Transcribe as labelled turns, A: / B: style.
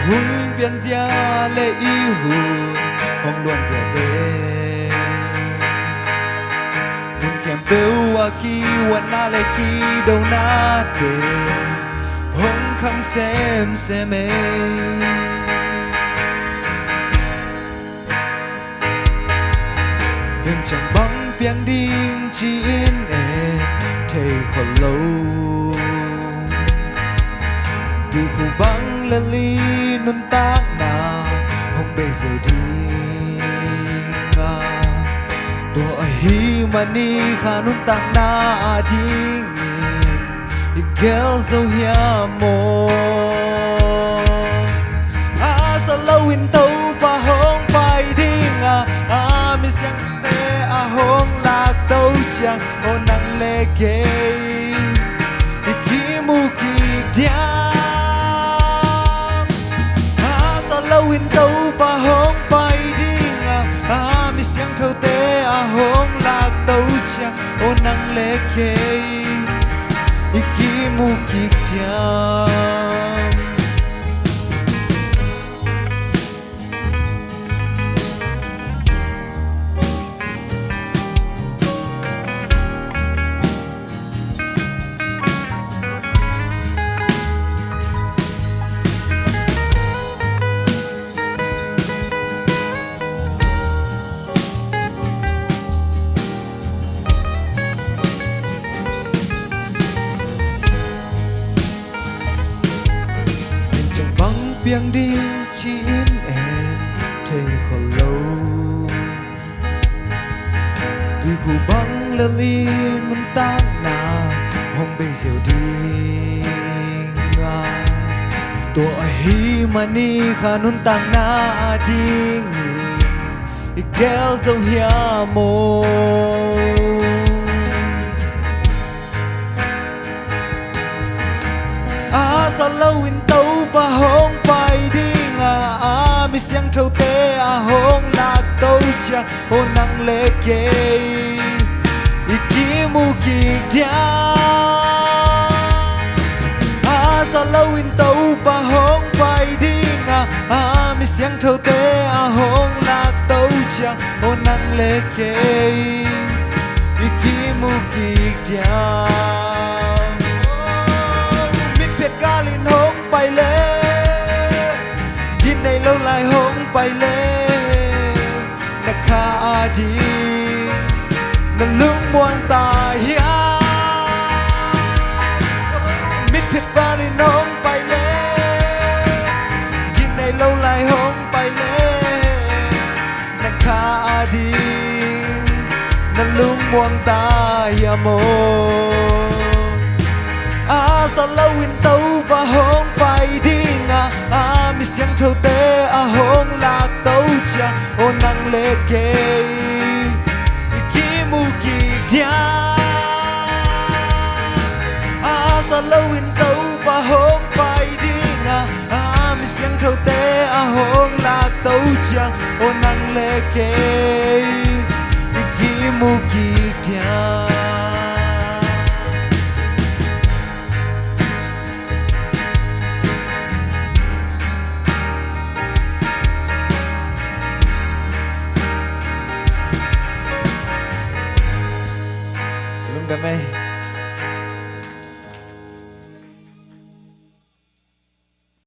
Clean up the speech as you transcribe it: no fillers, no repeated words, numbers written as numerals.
A: hun biên gia lệ y hùn hong luận dễ bê hun kèm bêu à kiวันna lệ ki đâu na tê hong khăng xem mê đừng chẳng bóng biếng đinh chỉ in thầy khỏi lâu từ khu băng lên ly nôn tác nào không bây giờ đi ngà tua hi mà ni khá nôn tác na đi nghi kéo dâu hia mô sao lâu hình tâu và hông phải đi ngà mi sang tê hông lạc tâu chàng ô nắng lê kê khi mu kỳ đia lâu hình tâu và hông bay đi ngà mi sang thâu tê hông lạc tâu chàng ô nắng lê kê khi mu kỳ đia biếng đi chỉ in em thầy khó lâu từ khu băng lơ ly muốn tan nào không bây giờ đi ngà tua hi mà ni khá nôn tăng na đi nghỉ kéo dâu hia mô sao lâu in tâu và hông phải đi ngà mi xiang thâu tê hông lạc tâu chàng ô nắng lê kê iki mu kỳ đia sao lâu in tâu và hông phải đi ngà mi xiang thâu tê hông lạc tâu chàng ô nắng lê kê iki mu kỳ đia ca linh hông bay lên nhìn này lâu lại hông bay lên nà khá đi nà lưng muôn ta hiá mít thiệt ca linh hông bay lên nhìn này lâu lại hông bay lên nà khá đi nà lưng muôn ta hiá mô sao lâu in tâu và hông phải đi ngà mi xiang thâu tê hông lạc tâu chàng ô nắng lê kê khi mu kỳ đia sao lâu in tâu và hông phải đi ngà mi xiang thâu tê hông lạc tâu chàng ô nắng lê kê khi mu kỳ đia cảm ơn